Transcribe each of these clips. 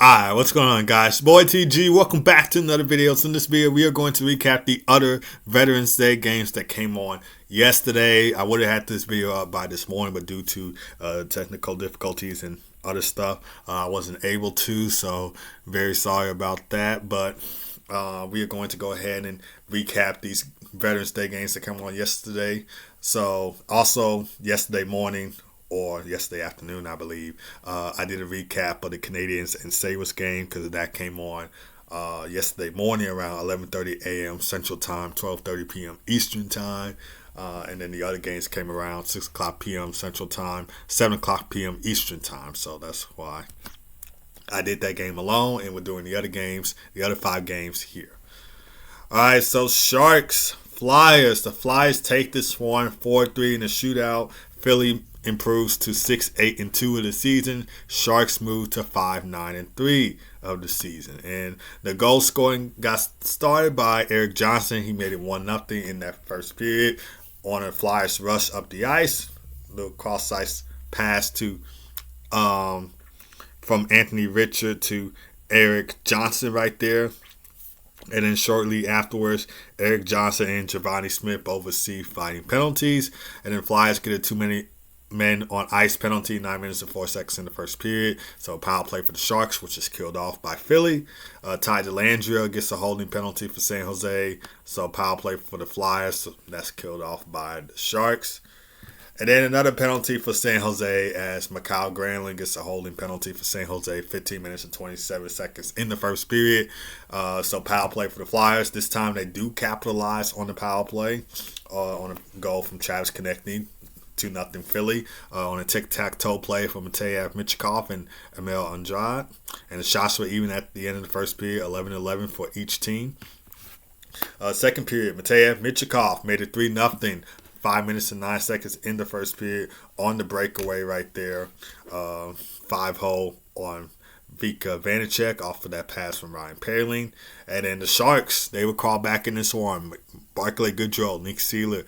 Alright, what's going on, guys? Boy TG, welcome back to another video. So in this video, we are going to recap the other Veterans Day games that came on yesterday. I would have had this video up by this morning, but due to technical difficulties and other stuff, I wasn't able to, so very sorry about that. But we are going to go ahead and recap these Veterans Day games that came on yesterday. So also yesterday morning, or yesterday afternoon, I believe, I did a recap of the Canadians and Sabres game because that came on yesterday morning around 11:30 a.m. Central Time, 12:30 p.m. Eastern Time. And then the other games came around 6 o'clock p.m. Central Time, 7 o'clock p.m. Eastern Time. So that's why I did that game alone, and we're doing the other games, the other 5 games here. All right, so Sharks, Flyers. The Flyers take this one 4-3 in the shootout. Philly improves to 6-8-2 of the season. Sharks move to 5-9-3 of the season. And the goal scoring got started by Erik Johnson. He made it 1-0 in that first period on a Flyers rush up the ice. Little cross-ice pass to from Anthony Richard to Erik Johnson right there. And then shortly afterwards, Erik Johnson and Giovanni Smith both receive fighting penalties. And then Flyers get a too many men on ice penalty, 9 minutes and 4 seconds in the first period. So power play for the Sharks, which is killed off by Philly. Ty Dellandrea gets a holding penalty for San Jose. So power play for the Flyers, so that's killed off by the Sharks. And then another penalty for San Jose as Mikhail Granlund gets a holding penalty for San Jose, 15 minutes and 27 seconds in the first period. So power play for the Flyers. This time they do capitalize on the power play on a goal from Travis Konecny, 2-0 Philly, on a tic-tac-toe play from Mateev Michkov and Emil Andrade. And the shots were even at the end of the first period, 11-11 for each team. Second period, Mateev Michkov made it 3-0. 5 minutes and 9 seconds in the first period on the breakaway right there. 5-hole on Vika Vanacek off of that pass from Ryan Poehling. And then the Sharks, they were called back in this one. Barclay Goodrow, Nick Seeler,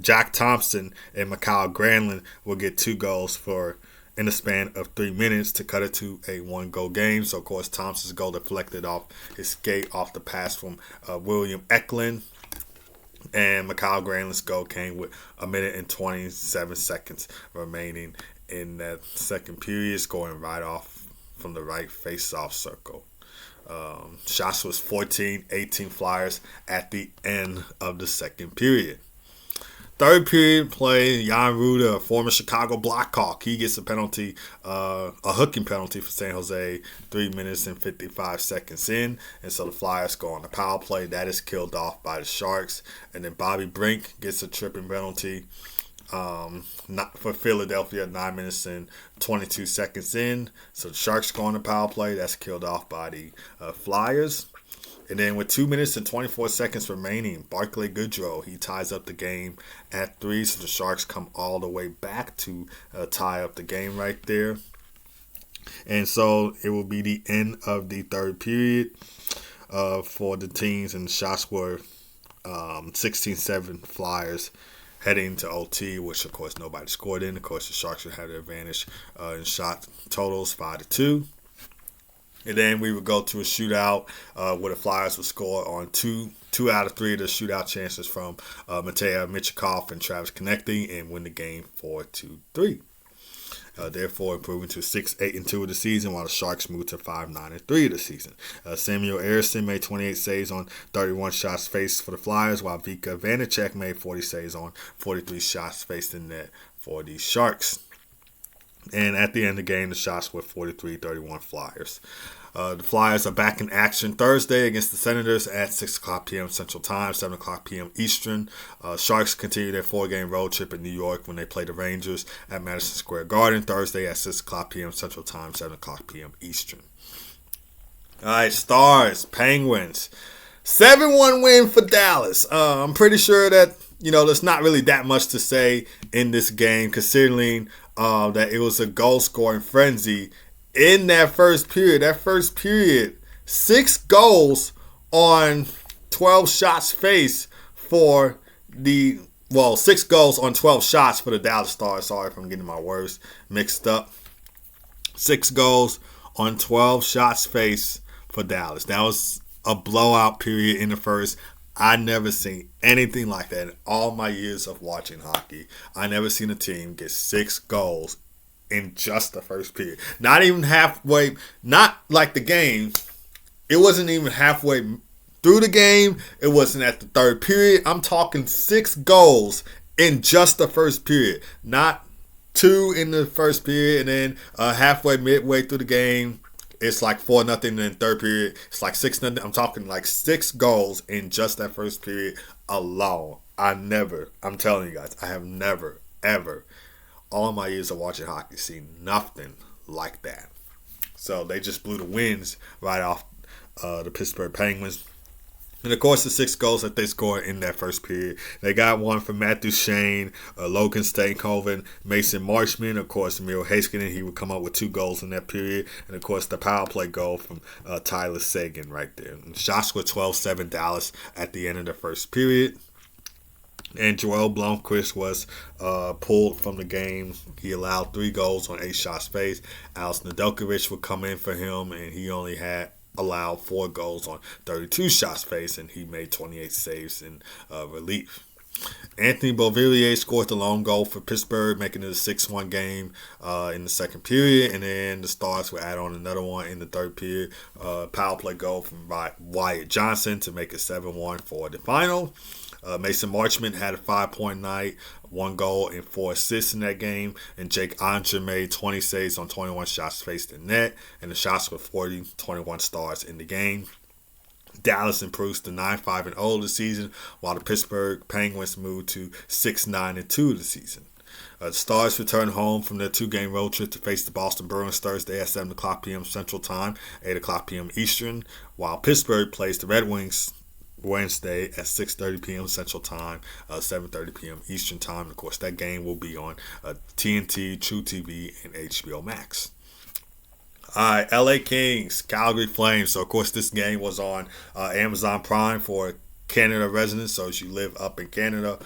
Jack Thompson and Mikhail Granlund will get 2 goals in the span of 3 minutes to cut it to a 1-goal game. So, of course, Thompson's goal deflected off his skate off the pass from William Eklund. And Mikhail Granlund's goal came with 1 minute and 27 seconds remaining in that second period, scoring right off from the right face-off circle. Shots was 14-18 Flyers at the end of the second period. Third period play, Jan Rutta, a former Chicago Blackhawk, he gets a penalty, a hooking penalty for San Jose, 3 minutes and 55 seconds in. And so the Flyers go on the power play. That is killed off by the Sharks. And then Bobby Brink gets a tripping penalty not for Philadelphia, 9 minutes and 22 seconds in. So the Sharks go on the power play. That's killed off by the Flyers. And then with 2 minutes and 24 seconds remaining, Barclay Goodrow, he ties up the game at 3. So the Sharks come all the way back to tie up the game right there. And so it will be the end of the third period for the teams. And the shots were 16-7 Flyers heading to OT, which of course nobody scored in. Of course the Sharks would have the advantage in shot totals, 5-2. And then we would go to a shootout where the Flyers would score on two out of 3 of the shootout chances from Mateev Michkov and Travis Konecny and win the game 4-3. Therefore improving to 6-8-2 of the season, while the Sharks moved to 5-9-3 of the season. Samuel Ersson made 28 saves on 31 shots faced for the Flyers, while Vika Vanacek made 40 saves on 43 shots faced in net for the Sharks. And at the end of the game, the shots were 43-31 Flyers. The Flyers are back in action Thursday against the Senators at 6 o'clock p.m. Central Time, 7 o'clock p.m. Eastern. Sharks continue their 4-game road trip in New York when they play the Rangers at Madison Square Garden Thursday at 6 o'clock p.m. Central Time, 7 o'clock p.m. Eastern. All right, Stars, Penguins. 7-1 win for Dallas. I'm pretty sure that, there's not really that much to say in this game, considering that it was a goal-scoring frenzy in that first period. That first period, 6 goals on 12 shots faced for the 6 goals on 12 shots for the Dallas Stars. Sorry if I'm getting my words mixed up. 6 goals on 12 shots faced for Dallas. That was a blowout period in the first. I never seen anything like that in all my years of watching hockey. I never seen a team get 6 goals in just the first period. Not even halfway, not like the game. It wasn't even halfway through the game. It wasn't at the third period. I'm talking 6 goals in just the first period. Not 2 in the first period, and then halfway, midway through the game, it's like 4-0. In the third period, it's like 6-0. I'm talking like 6 goals in just that first period alone. I'm telling you guys, I have never, ever, all my years of watching hockey, seen nothing like that. So they just blew the winds right off the Pittsburgh Penguins. And, of course, the 6 goals that they scored in that first period. They got one from Matthew Shane, Logan Stankoven, Mason Marchment. Of course, Miro Heiskanen, he would come up with 2 goals in that period. And, of course, the power play goal from Tyler Seguin right there. And shots were 12-7 Dallas at the end of the first period. And Joel Blomqvist was pulled from the game. He allowed 3 goals on 8 shots faced. Alex Nedeljkovic would come in for him, and he only had allowed 4 goals on 32 shots faced, and he made 28 saves in relief. Anthony Beauvillier scored the lone goal for Pittsburgh, making it a 6-1 game in the second period, and then the Stars would add on another one in the third period. Power play goal from Wyatt Johnson to make it 7-1 for the final. Mason Marchment had a 5-point night, 1 goal and 4 assists in that game. And Jake Onger made 20 saves on 21 shots faced in net. And the shots were 40-21 Stars in the game. Dallas improves to 9-5-0 this season, while the Pittsburgh Penguins moved to 6-9-2 this season. The Stars return home from their 2-game road trip to face the Boston Bruins Thursday at 7 o'clock p.m. Central Time, 8 o'clock p.m. Eastern, while Pittsburgh plays the Red Wings Wednesday at 6:30 p.m. Central Time, 7:30 p.m. Eastern Time. Of course, that game will be on TNT, True TV, and HBO Max. All right, LA Kings, Calgary Flames. So, of course, this game was on Amazon Prime for Canada residents. So, if you live up in Canada,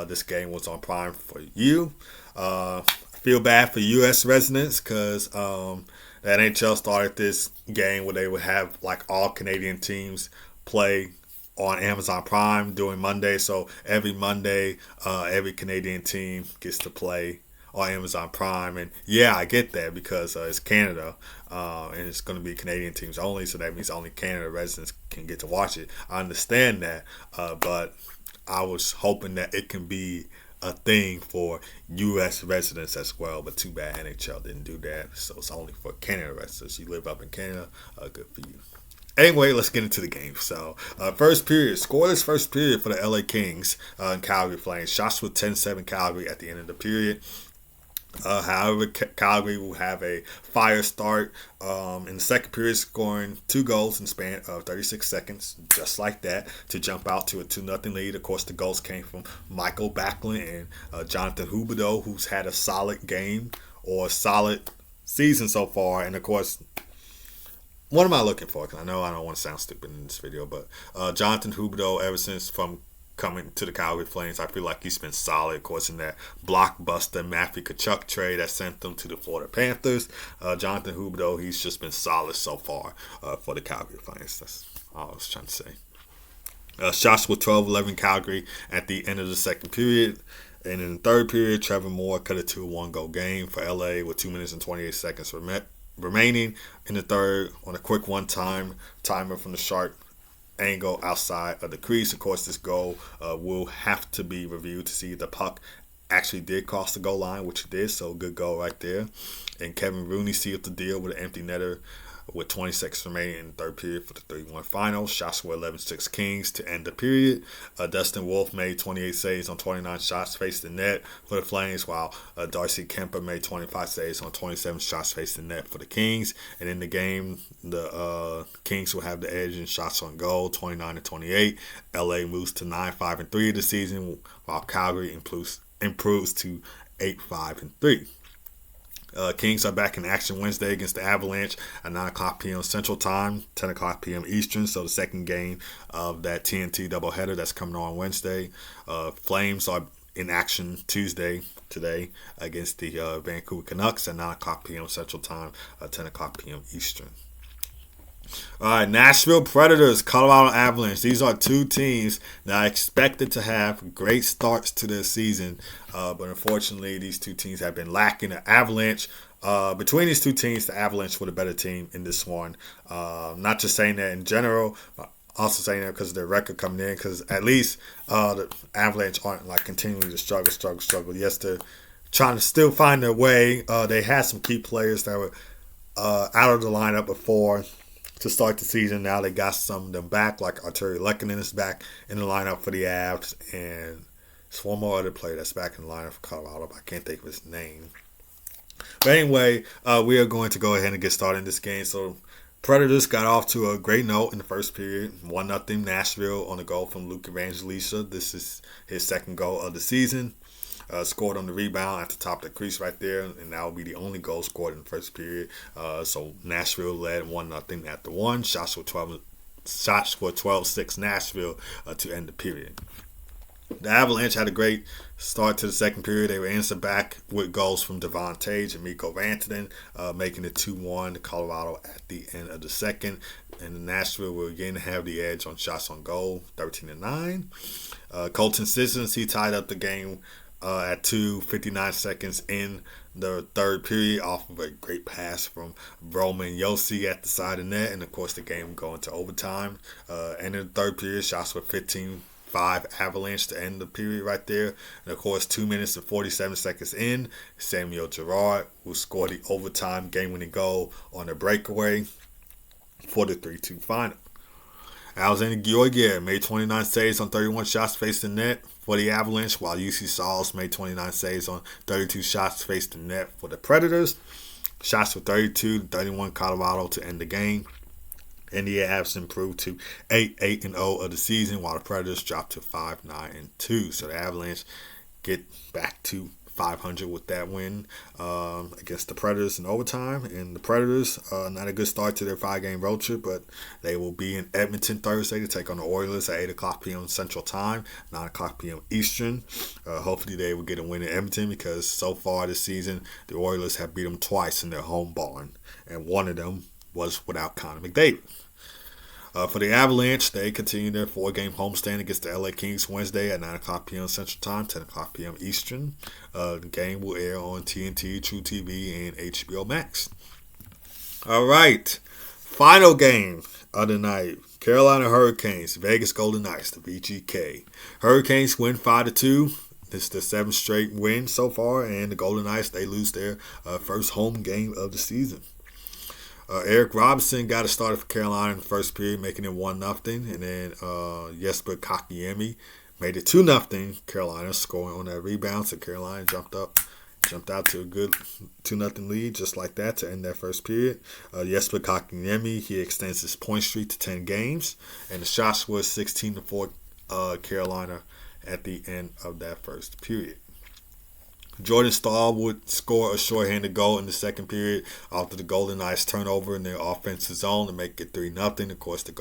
this game was on Prime for you. I feel bad for U.S. residents because the NHL started this game where they would have like all Canadian teams play on Amazon Prime during Monday. So every Monday, every Canadian team gets to play on Amazon Prime. And yeah, I get that because it's Canada and it's going to be Canadian teams only. So that means only Canada residents can get to watch it. I understand that, but I was hoping that it can be a thing for U.S. residents as well. But too bad NHL didn't do that. So it's only for Canada residents. You live up in Canada, good for you. Anyway, let's get into the game. So, first period, scoreless first period for the LA Kings and Calgary Flames. Shots with 10-7 Calgary at the end of the period. However, Calgary will have a fire start in the second period, scoring 2 goals in the span of 36 seconds, just like that, to jump out to a 2-0 lead. Of course, the goals came from Michael Backlund and Jonathan Huberdeau, who's had a solid game or a solid season so far. And, of course, what am I looking for? Because I know I don't want to sound stupid in this video, but Jonathan Huberdeau, ever since from coming to the Calgary Flames, I feel like he's been solid. Of course, in that blockbuster Matthew Tkachuk trade that sent them to the Florida Panthers, Jonathan Huberdeau, he's just been solid so far for the Calgary Flames. That's all I was trying to say. Shots with 12-11 Calgary at the end of the second period. And in the third period, Trevor Moore cut it to a 1-goal game for LA with 2 minutes and 28 seconds remaining in the third on a quick timer from the sharp angle outside of the crease. Of course, this goal will have to be reviewed to see if the puck actually did cross the goal line, which it did, so good goal right there. And Kevin Rooney sealed the deal with an empty netter with 20 seconds remaining in the third period for the 3-1 final. Shots were 11-6 Kings to end the period. Dustin Wolf made 28 saves on 29 shots faced in net for the Flames, while Darcy Kemper made 25 saves on 27 shots faced in net for the Kings. And in the game, the Kings will have the edge in shots on goal, 29-28. LA moves to 9-5-3 this season, while Calgary improves to 8-5-3. Kings are back in action Wednesday against the Avalanche at 9 o'clock p.m. Central Time, 10 o'clock p.m. Eastern. So the second game of that TNT doubleheader that's coming on Wednesday. Flames are in action Tuesday today against the Vancouver Canucks at 9 o'clock p.m. Central Time, 10 o'clock p.m. Eastern. All right, Nashville Predators, Colorado Avalanche. These are two teams that are expected to have great starts to their season, but unfortunately, these two teams have been lacking. The Avalanche, between these two teams, the Avalanche were the better team in this one. Not just saying that in general, but also saying that because of their record coming in. Because at least the Avalanche aren't like continuing to struggle. Yes, they're trying to still find their way. They had some key players that were out of the lineup before to start the season. Now they got some of them back, like Arturi Lehkonen is back in the lineup for the Avs, and there's one more other player that's back in the lineup for Colorado, but I can't think of his name. But anyway, we are going to go ahead and get started in this game. So Predators got off to a great note in the first period. 1-0 Nashville on the goal from Luke Evangelista. This is his second goal of the season. Scored on the rebound at the top of the crease right there, and that will be the only goal scored in the first period. So Nashville led 1-0 after one. Shots were 12-6 Nashville to end the period. The Avalanche had a great start to the second period. They were answered back with goals from Devon Tage and Mikko Rantanen, making it 2-1 to Colorado at the end of the second. And Nashville will again have the edge on shots on goal, 13-9. Colton Sissons, he tied up the game at 2:59 seconds in the third period off of a great pass from Roman Josi at the side of the net. And, of course, the game going to overtime. And in the third period, shots were 15-5 Avalanche to end the period right there. And, of course, 2 minutes and 47 seconds in, Samuel Girard, who scored the overtime game-winning goal on a breakaway for the 3-2 final. Alexander Georgiev made 29 saves on 31 shots faced the net for the Avalanche, while UC Sauls made 29 saves on 32 shots faced the net for the Predators. Shots were 32-31 Colorado to end the game. And the Avs improved to 8-0 of the season, while the Predators dropped to 5-9-2. So the Avalanche get back to 500 with that win against the Predators in overtime. And the Predators, not a good start to their 5-game road trip, but they will be in Edmonton Thursday to take on the Oilers at 8 o'clock p.m. Central Time, 9 o'clock p.m. Eastern. Hopefully they will get a win in Edmonton, because so far this season, the Oilers have beat them twice in their home barn, and one of them was without Connor McDavid. For the Avalanche, they continue their 4-game homestand against the LA Kings Wednesday at 9 o'clock p.m. Central Time, 10 o'clock p.m. Eastern. The game will air on TNT, True TV, and HBO Max. All right. Final game of the night. Carolina Hurricanes, Vegas Golden Knights, the VGK. Hurricanes win 5-2. This is the 7th straight win so far, and the Golden Knights, they lose their first home game of the season. Eric Robinson got a started for Carolina in the first period, making it 1-0. And then Jesper Kotkaniemi made it 2-0. Carolina scoring on that rebound. So Carolina jumped out to a good 2-0 lead, just like that, to end that first period. Jesper Kotkaniemi, he extends his point streak to 10 games. And the shots were 16-4 Carolina at the end of that first period. Jordan Staal would score a shorthanded goal in the second period after the Golden Knights turnover in their offensive zone to make it 3-0. Of course, the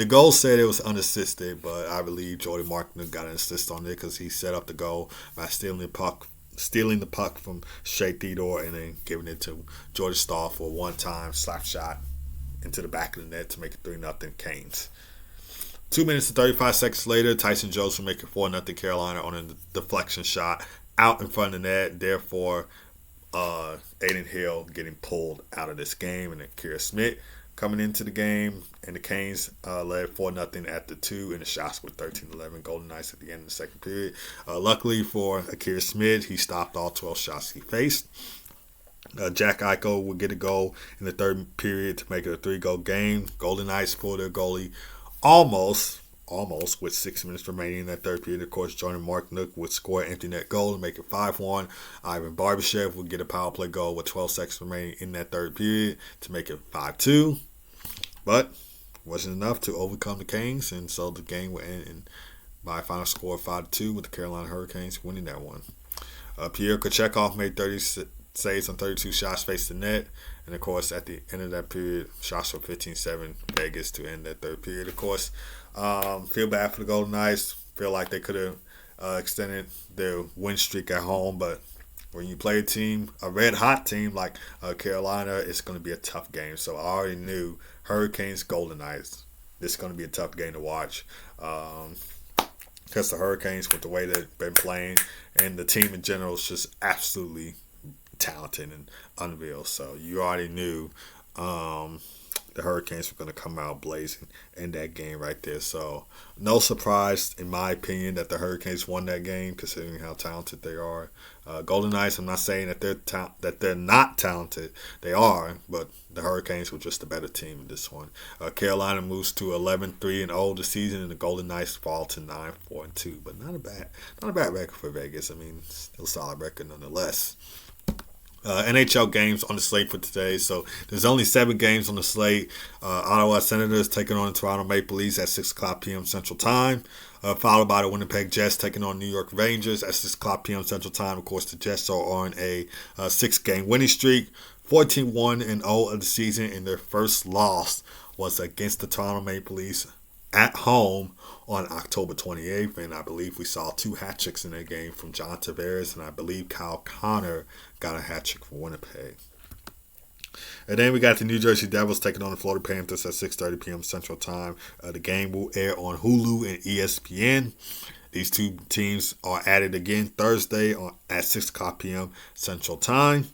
goal said it was unassisted, but I believe Jordan Markner got an assist on it because he set up the goal by stealing the puck from Shea Theodore and then giving it to Jordan Staal for a one-time slap shot into the back of the net to make it 3-0 Canes. 2 minutes and 35 seconds later, Tyson Jones will make it 4-0 Carolina on a deflection shot out in front of the net. Therefore, Aiden Hill getting pulled out of this game, and then Kira Smith coming into the game, and the Canes led 4-0 at the 2, and the shots were 13-11 Golden Knights at the end of the second period. Luckily for Akira Smith, he stopped all 12 shots he faced. Jack Eichel would get a goal in the third period to make it a 3-goal game. Golden Knights pulled their goalie almost with 6 minutes remaining in that third period. Of course, Jordan Marknook would score an empty net goal to make it 5-1. Ivan Barbashev would get a power play goal with 12 seconds remaining in that third period to make it 5-2. But wasn't enough to overcome the Canes, and so the game would end by a final score of 5-2 with the Carolina Hurricanes winning that one. Pierre Kochetkov made 30 saves on 32 shots faced the net. And, of course, at the end of that period, shots were 15-7 Vegas to end that third period. Of course, feel bad for the Golden Knights. Feel like they could have extended their win streak at home, but when you play a red hot team like Carolina, it's going to be a tough game. So I already knew Hurricanes, Golden Knights. This is going to be a tough game to watch. Because the Hurricanes, with the way they've been playing, and the team in general is just absolutely talented and unreal. So you already knew the Hurricanes were going to come out blazing in that game right there. So no surprise, in my opinion, that the Hurricanes won that game, considering how talented they are. Golden Knights, I'm not saying that they're not talented. They are, but the Hurricanes were just a better team in this one. Carolina moves to 11-3-0 this season, and the Golden Knights fall to 9-4-2. But not a bad record for Vegas. I mean, still a solid record nonetheless. NHL games on the slate for today. So there's only 7 games on the slate. Ottawa Senators taking on the Toronto Maple Leafs at 6 o'clock p.m. Central Time. Followed by the Winnipeg Jets taking on New York Rangers at 6 o'clock p.m. Central Time. Of course, the Jets are on a 6-game winning streak. 14-1-0 of the season, and their first loss was against the Toronto Maple Leafs at home on October 28th, and I believe we saw 2 hat tricks in that game from John Tavares, and I believe Kyle Connor got a hat trick for Winnipeg. And then we got the New Jersey Devils taking on the Florida Panthers at 6:30 p.m. Central Time. The game will air on Hulu and ESPN. These two teams are added again Thursday at 6 o'clock p.m. Central Time.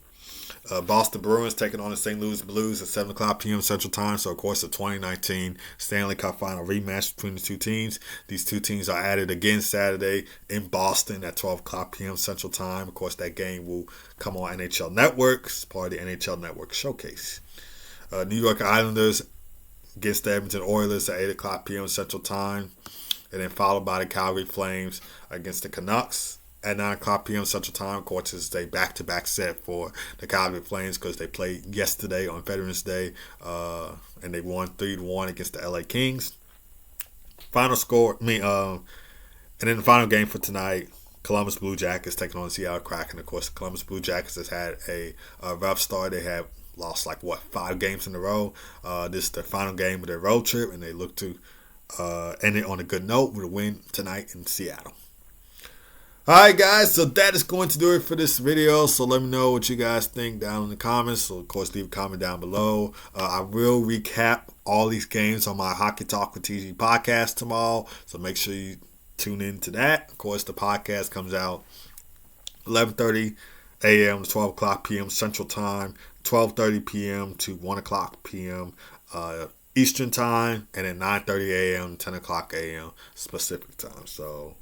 Boston Bruins taking on the St. Louis Blues at 7 o'clock p.m. Central Time. So, of course, the 2019 Stanley Cup Final rematch between the two teams. These two teams are added again Saturday in Boston at 12 o'clock p.m. Central Time. Of course, that game will come on NHL Network as part of the NHL Network Showcase. New York Islanders against the Edmonton Oilers at 8 o'clock p.m. Central Time. And then followed by the Calgary Flames against the Canucks at 9 o'clock p.m. Central Time. Of course, it's a back-to-back set for the Calgary Flames because they played yesterday on Veterans Day, and they won 3-1 against the LA Kings. Final score, and then the final game for tonight, Columbus Blue Jackets taking on the Seattle Kraken. Of course, the Columbus Blue Jackets has had a rough start. They have lost 5 games in a row. This is their final game of their road trip, and they look to end it on a good note with a win tonight in Seattle. Alright guys, so that is going to do it for this video. So let me know what you guys think down in the comments. So of course leave a comment down below. I will recap all these games on my Hockey Talk with TG podcast tomorrow. So make sure you tune in to that. Of course the podcast comes out 11:30 a.m. to 12 o'clock p.m. Central Time, 12:30 p.m. to 1 o'clock p.m. Eastern Time, and then 9:30 a.m. 10 o'clock a.m. Pacific Time. So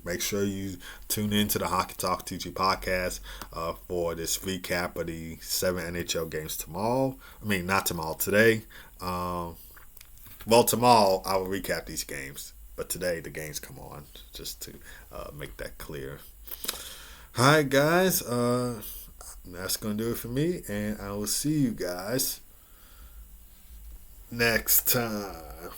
make sure you tune in to the Hockey Talk TG podcast for this recap of the 7 NHL games tomorrow. Not tomorrow, today. Tomorrow I will recap these games, but today the games come on, just to make that clear. Alright guys, that's going to do it for me, and I will see you guys next time.